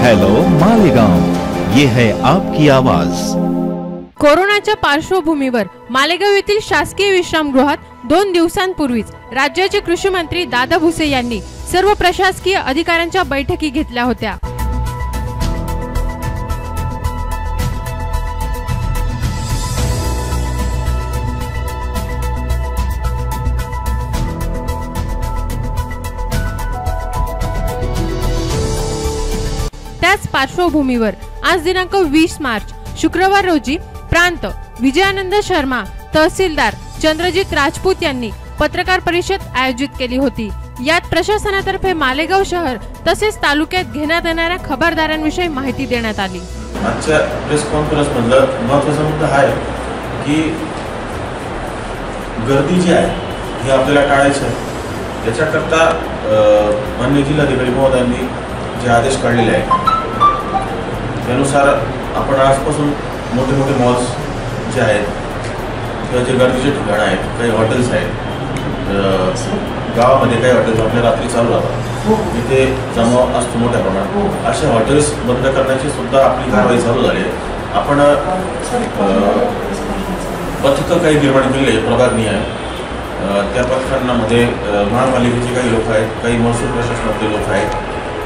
Hello Malegaon, ये है आपकी आवाज। कोरोनाच्या पार्श्वभूमीवर मालेगाव येथील शासकीय विश्रामगृहात 2 दिवसांपूर्वीच राज्याचे कृषी मंत्री दादा भुसे यांनी सर्व प्रशासकीय अधिकाऱ्यांच्या बैठकी घेतल्या होत्या। त्याच पार्श्वभूमीवर आज दिनांक 20 मार्च शुक्रवार रोजी प्रांत विजयानंद शर्मा तहसीलदार चंद्रजीत राजपूत यांनी पत्रकार परिषद आयोजित केली होती। यात प्रशासनातर्फे मालेगाव शहर तसेच तालुक्यात घेण्यात येणाऱ्या खबरदाऱ्यांविषयी माहिती देण्यात आली। आजच्या प्रेस कॉन्फरन्स मधलं महत्त्वाचा मुद्दा आहे की गर्दी जी आहे ही आपल्याला टाळायची आहे। याच्याकरता माननीय जिल्हाधिकारी महोदयांनी जे आदेश काढलेले आहेत त्यानुसार आपण आजपासून मोठे मोठे मॉल्स जे आहेत किंवा जे गर्दीचे ठिकाणं आहेत, काही हॉटेल्स आहेत, गावामध्ये काही हॉटेल्स आपल्या रात्री चालू राहतात तिथे जमाव असतो मोठ्या प्रमाणात, अशा हॉटेल्स बंद करण्याची सुद्धा आपली कारवाई चालू झाली आहे। आपण पथकं काही निर्माण केलेली आहे प्रभागनीय आहे। त्या पथकांमध्ये महापालिकेचे काही लोक आहेत, काही महसूल प्रशासनातले लोक आहेत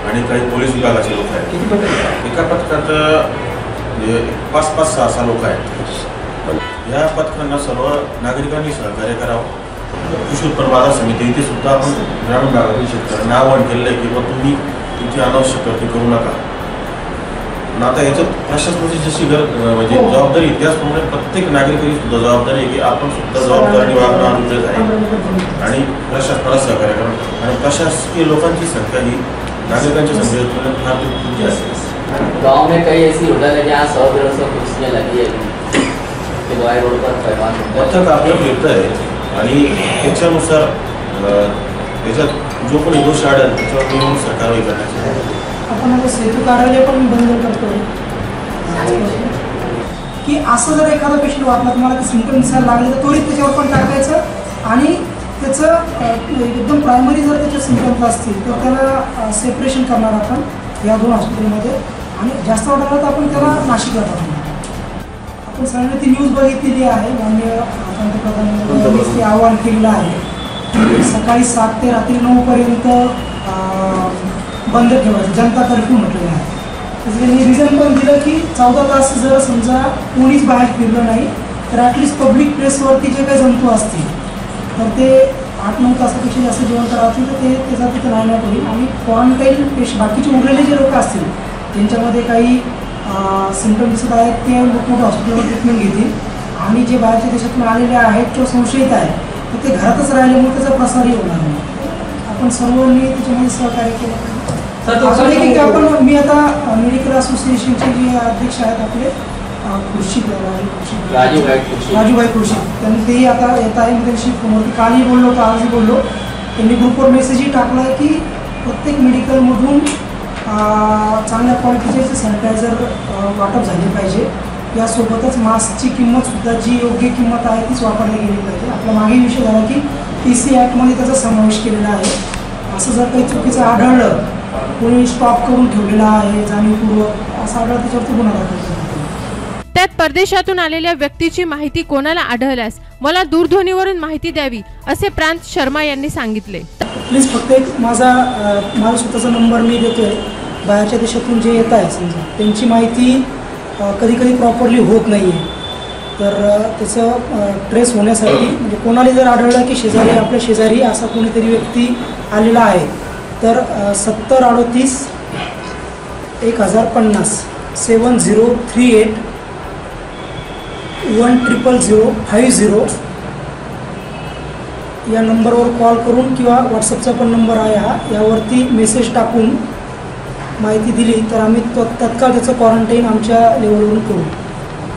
आणि काही पोलीस विभागाचे लोक आहेत। एका पथकात 5-6 लोक आहेत। या पथकांना सर्व नागरिकांनी सहकार्य करावं। कृषी उत्पन्न बाजार समिती इथे सुद्धा आपण ग्रामीण भागातील शेतकऱ्यांना आवाहन केलं आहे की तुम्ही तुमची अनावश्यक गर्दी करू नका। पण आता याच्यात प्रशासनाची जशी म्हणजे जबाबदारी त्याचप्रमाणे प्रत्येक नागरिकांनी सुद्धा जबाबदारी आहे की आपण सुद्धा जबाबदारी वागणं अनुचित आहे आणि प्रशासनाला सहकार्य करणं आणि प्रशासकीय लोकांची संख्या ही नागरिकांच्या संख्येत फार तुमची असते। गांव में कई ऐसी होटल है जहाँ 100-150 कुर्सियाँ लगी है कि दवाई रोड पर पैमान पथक आपलं फिरतं आहे आणि त्याच्यानुसार त्याच्यात जो कोणी दोष आढळेल त्याच्यावर कारवाई करण्याची आपण आता सेतू कार्यालय पण बंद करतो की असं जर एखादा पेशंट वाटला तुम्हाला की सिम्पटम दिसायला लागले तर त्वरित त्याच्यावर पण टाकायचं आणि त्याचं एकदम प्रायमरी जर त्याचे सिम्पटम्स असतील तर त्याला सेपरेशन करणार आपण या 2 हॉस्पिटलमध्ये आणि जास्त वाटलं तर आपण त्याला नाशिकला टाकणार। आपण सगळ्यांनी ती न्यूज बघितलेली आहे। माननीय पंतप्रधानांनी आवाहन केलेलं आहे सकाळी 7 ते रात्री 9 पर्यंत बंद ठेवायचं, जनता कर्फ्यू म्हटलेलं आहे। त्याचं त्यांनी रिझन पण दिलं की 14 तास जर समजा कोणीच बाहेर फिरलं नाही तर ॲटलिस्ट पब्लिक प्लेसवरती जे काही जंतू असतील तर ते 8-9 तासापेक्षा जास्त जिवंत राहतील तर ते त्याचा तिथं नायनाट होईल आणि क्वारंटाईन पेशंट बाकीचे उरलेले जे लोक असतील त्यांच्यामध्ये काही सिम्पटम दिसत आहेत ते मोठमोठ्या हॉस्पिटलवर ट्रीटमेंट घेतील आणि जे बाहेरच्या देशातून आलेले आहेत किंवा संशयित आहेत तर ते घरातच राहिल्यामुळे त्याचा प्रसारही होणार नाही। आपण सर्वांनी त्याच्यामध्ये सहकार्य केलं। आपण मी आता मेडिकल असोसिएशनचे जे अध्यक्ष आहेत आपले राजूभाई खुर्शी त्यांनी तेही आता येत आहे। मी त्यांची फोनवरती कालही बोललो होतो, आजही बोललो। त्यांनी ग्रुपवर मेसेजही टाकला आहे की प्रत्येक मेडिकलमधून चांगल्या क्वालिटीचे सॅनिटायझर वाटप झाले पाहिजे। यासोबतच मास्कची किंमतसुद्धा जी योग्य किंमत आहे तीच वापरली गेली पाहिजे। आपला मागे विषय झाला की PC ॲक्टमध्ये त्याचा समावेश केलेला आहे। असं जर काही चुकीचं आढळलं, कोणी स्टॉप करून ठेवलेला आहे जाणीवपूर्वक असं आढळलं त्याच्यावरती गुन्हा दाखल केला। त्यात परदेशातून आलेल्या व्यक्तीची माहिती कोणाला आढळल्यास मला दूरध्वनीवरून माहिती द्यावी असे प्रांत शर्मा यांनी सांगितले। प्लीज फक्त एक माझा स्वतःचा नंबर मी देतोय। बाहेरच्या देशातून जे येत आहे समजा त्यांची माहिती कधी कधी प्रॉपरली होत नाही आहे तर त्याचं ट्रेस होण्यासाठी म्हणजे कोणाला जर आढळलं की शेजारी आपल्या शेजारी असा कोणीतरी व्यक्ती आलेला आहे तर 7038 1050 7038 100050 या नंबरवर कॉल करून किंवा व्हॉट्सअपचा पण नंबर आहे हा, यावरती मेसेज टाकून माहिती दिली तर आम्ही तत्काळ त्याचं क्वारंटाईन आमच्या लेवलवरून करू।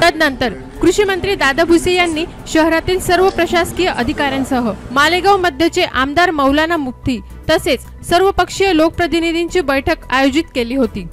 तदनंतर कृषी मंत्री दादा भुसे यांनी शहरातील सर्व प्रशासकीय अधिकाऱ्यांसह मालेगाव मध्यचे आमदार मौलाना मुफ्ती तसेच सर्वपक्षीय लोकप्रतिनिधींची बैठक आयोजित केली होती।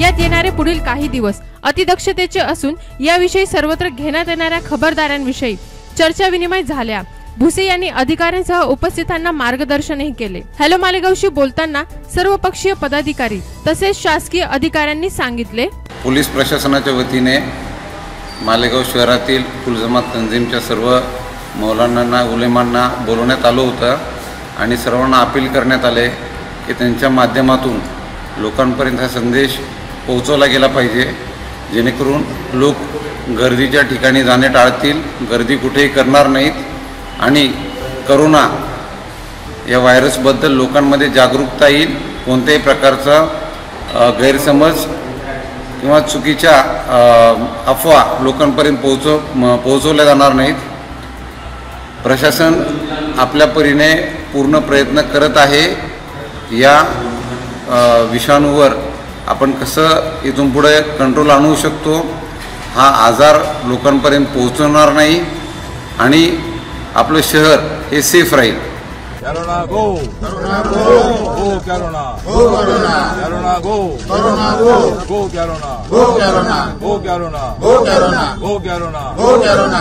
यात येणारे पुढील काही दिवस अतिदक्षतेचे असून याविषयी सर्वत्र घेण्यात येणाऱ्या खबरदाऱ्यांविषयी चर्चा विनिमय झाल्या। भुसे यांनी अधिकाऱ्यांसह उपस्थितांना मार्गदर्शनही केले। हॅलो मालेगावशी बोलताना सर्वपक्षीय पदाधिकारी तसेच शासकीय अधिकाऱ्यांनी सांगितले, पोलीस प्रशासनाच्या वतीने मालेगाव शहरातील फुल जमात तंजीमच्या सर्व मौलानांना उलेमांना बोलवण्यात आलं होतं आणि सर्वांना अपील करण्यात आले की त्यांच्या माध्यमातून लोकांपर्यंत हा संदेश पोहोचवला गेला पाहिजे, जेणेकरून लोक गर्दीच्या ठिकाणी जाणे टाळतील, गर्दी कुठेही करणार नाहीत आणि करोना या व्हायरसबद्दल लोकांमध्ये जागरूकता येईल, कोणत्याही प्रकारचा गैरसमज किंवा चुकीच्या अफवा लोकांपर्यंत पोहोचवल्या जाणार नाहीत। प्रशासन आपल्या परीने पूर्ण प्रयत्न करत आहे। या विषाणूवर आपण कसं इथून पुढे कंट्रोल आणू शकतो, हा आजार लोकांपर्यंत पोहोचवणार नाही आणि आपलं शहर हे सेफ राहील। Corona go, corona go, go corona, go corona, corona go, corona go, go corona, go corona, go corona, go corona, go corona, go corona.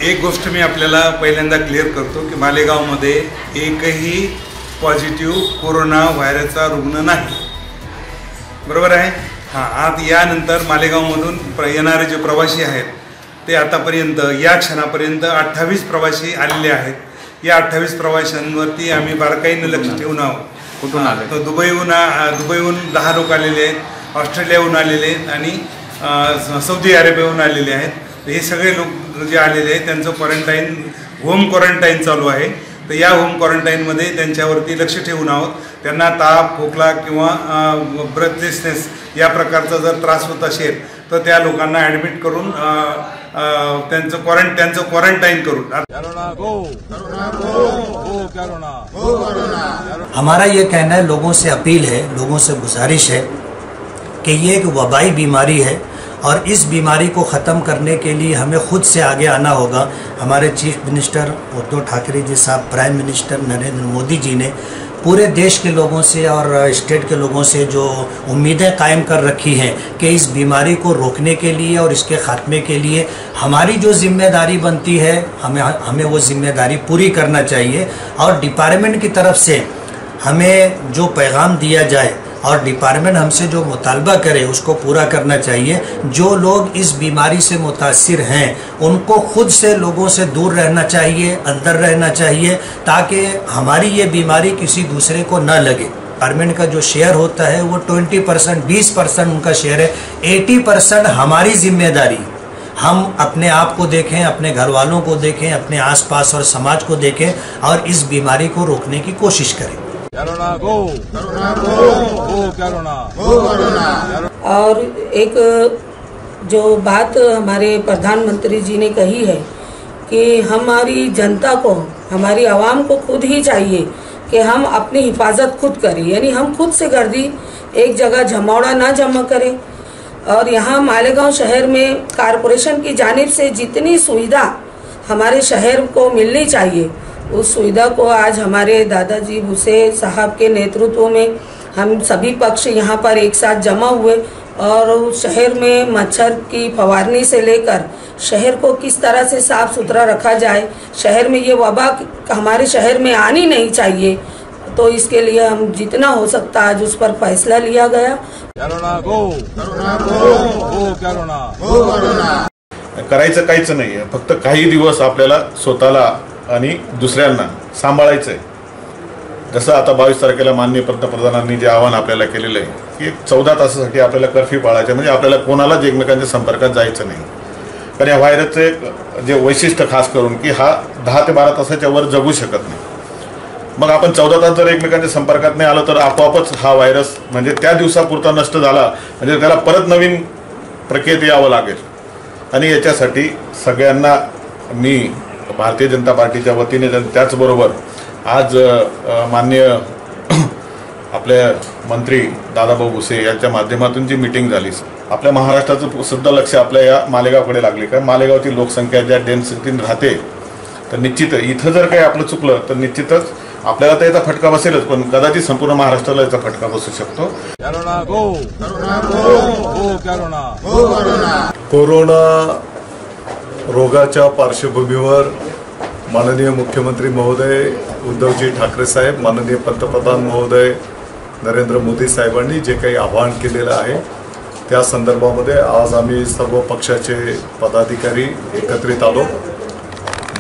एक गोष्ट मी आपल्याला पहिल्यांदा क्लिअर करतो की मालेगावमध्ये एकही पॉझिटिव्ह कोरोना व्हायरसचा रुग्ण नाही, बरोबर आहे। आज यानंतर मालेगावमधून येणारे जे प्रवासी आहेत ते आतापर्यंत या क्षणापर्यंत 28 प्रवासी आलेले आहेत। या 28 प्रवाशांवरती आम्ही बारकाईने लक्ष ठेवून आहोत। कुठून आले? तर दुबईहून 10 लोक आलेले आहेत, ऑस्ट्रेलियाहून आलेले आहेत आणि सौदी अरेबियाहून आलेले आहेत। हे सगळे लोक जे आलेले आहेत त्यांचं क्वारंटाईन, होम क्वारंटाईन चालू आहे। तर या होम क्वारंटाईनमध्ये त्यांच्यावरती लक्ष ठेवून आहोत। त्यांना ताप, खोकला किंवा ब्रेथलेसनेस या प्रकारचा जर त्रास होत असेल तर त्या लोकांना ॲडमिट करून त्यांचं क्वारंटाईन करून। हमारा ये कहना है, लोगों से अपील है, लोगों से गुजारिश है कि ये एक वबाई बीमारी है और इस बीमारी को ख़त्म करने के लिए हमें खुद से आगे आना होगा। हमारे चीफ मिनिस्टर उद्धव ठाकरे जी साहब, प्राइम मिनिस्टर नरेंद्र मोदी जी ने पूरे देश के लोगों से और स्टेट के लोगों से जो उम्मीदें कायम कर रखी हैं कि इस बीमारी को रोकने के लिए और इसके ख़ात्मे के लिए हमारी जो जिम्मेदारी बनती है हमें वो जिम्मेदारी पूरी करना चाहिए। और डिपार्टमेंट की तरफ से हमें जो पैगाम दिया जाए और डिपार्टमेंट हमसे जो मुतालबा करे उसको पूरा करना चाहिए। जो लोग इस बीमारी से मुतासिर हैं उनको खुद से लोगों से दूर रहना चाहिए, अंदर रहना चाहिए, ताकि हमारी ये बीमारी किसी दूसरे को न लगे। डिपार्टमेंट का जो शेयर होता है वो 20%, 20% उनका शेयर है। 80% हमारी जिम्मेदारी, हम अपने आप को देखें, अपने घर वालों को देखें, अपने आसपास और समाज को देखें और इस बीमारी को रोकने की कोशिश करें। Corona go, corona go, go corona, go corona. और एक जो बात हमारे प्रधानमंत्री जी ने कही है कि हमारी जनता को, हमारी आवाम को खुद ही चाहिए कि हम अपनी हिफाजत खुद करें, यानी हम खुद से गर्दी एक जगह जमावड़ा ना जमा करें। और यहाँ मालेगांव शहर में कारपोरेशन की जानिब से जितनी सुविधा हमारे शहर को मिलनी चाहिए उस सुविधा को आज हमारे दादाजी भुसे साहब के नेतृत्व में हम सभी पक्ष यहाँ पर एक साथ जमा हुए और शहर में मच्छर की फवारनी से लेकर शहर को किस तरह से साफ सुथरा रखा जाए, शहर में ये वबा हमारे शहर में आनी नहीं चाहिए, तो इसके लिए हम जितना हो सकता आज उस पर फैसला लिया गया। Corona go, corona go, go corona, go corona. करायचं काहीच नाही आहे, फक्त काही दिवस आपल्याला स्वतःला आणि दुसऱ्यांना सांभाळायचं आहे। जसं आता 22 तारखेला माननीय पंतप्रधानांनी जे आवाहन आपल्याला केलेलं आहे की 14 तासासाठी आपल्याला कर्फ्यू पाळायचा, म्हणजे आपल्याला कोणालाच एकमेकांच्या संपर्कात जायचं नाही। कारण या व्हायरसचे जे वैशिष्ट्य खास करून की हा 10 ते 12 तासाच्या वर जगू शकत नाही। मग आपण 14 तास जर एकमेकांच्या संपर्कात नाही आलो तर आपोआपच हा व्हायरस म्हणजे त्या दिवसापुरता नष्ट झाला, म्हणजे त्याला परत नवीन प्रक्रियेत यावं लागेल। आणि याच्यासाठी सगळ्यांना मी भारतीय जनता पार्टीच्या वतीने त्याचबरोबर आज माननीय आपले मंत्री दादाभाऊ भुसे यांच्या माध्यमातून जी मीटिंग झाली, आपल्या महाराष्ट्राचं सुद्धा लक्ष आपल्या या मालेगावकडे लागले। कारण मालेगावची लोकसंख्या ज्या डेन्सिटीने राहते तर निश्चित इथं जर काही आपलं चुकलं तर निश्चितच आपल्याला तर याचा फटका बसेलच, पण कदाचित संपूर्ण महाराष्ट्राला याचा फटका बसू शकतो. कोरोना रोगाच्या पार्श्वभूमीवर माननीय मुख्यमंत्री महोदय उद्धवजी ठाकरे साहेब, माननीय पंतप्रधान महोदय नरेंद्र मोदी साहेबांनी जे काही आवाहन केलेलं आहे त्या संदर्भामध्ये आज आम्ही सर्व पक्षाचे पदाधिकारी एकत्रित आलो.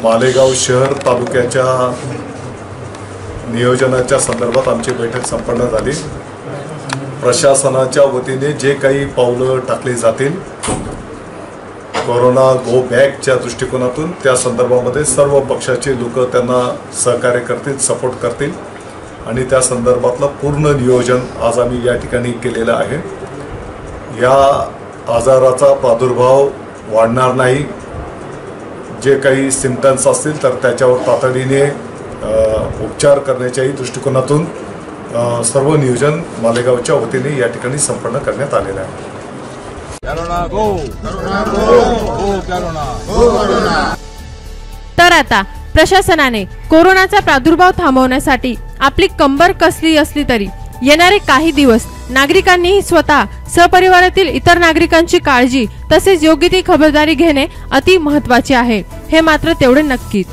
मालेगाव शहर तालुक्याच्या नियोजनाच्या संदर्भात आमची बैठक संपन्न झाली. प्रशासनाच्या वतीने जे काही पावलं टाकली जातील कोरोना गो बॅकच्या दृष्टिकोनातून त्या संदर्भामध्ये सर्व पक्षाचे लोक त्यांना सहकार्य करतील, सपोर्ट करतील आणि त्या संदर्भातलं पूर्ण नियोजन आज आम्ही या ठिकाणी केलेलं आहे. या आजाराचा प्रादुर्भाव वाढणार नाही. जे काही सिम्पटम्स असतील तर त्याच्यावर तातडीने उपचार करण्याच्याही दृष्टिकोनातून सर्व नियोजन मालेगावच्या वतीने या ठिकाणी संपन्न करण्यात आलेलं आहे. तर आता प्रशासनाने कोरोनाचा प्रादुर्भाव थांबवण्यासाठी आपली कंबर कसली असली तरी येणारे काही दिवस नागरिकांनीही स्वतः सहपरिवारातील इतर नागरिकांची काळजी तसेच योग्य ती खबरदारी घेणे अति महत्त्वाचे आहे, हे मात्र तेवढे नक्कीच.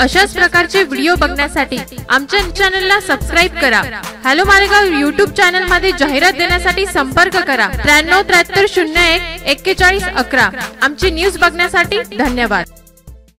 अशाच प्रकारचे व्हिडिओ बघण्यासाठी आमच्या चॅनलला सबस्क्राइब करा. हॅलो मालेगाव YouTube चॅनल मध्ये जाहिरात देण्यासाठी संपर्क करा 93 73 01 41 11. आमची न्यूज बघण्यासाठी धन्यवाद.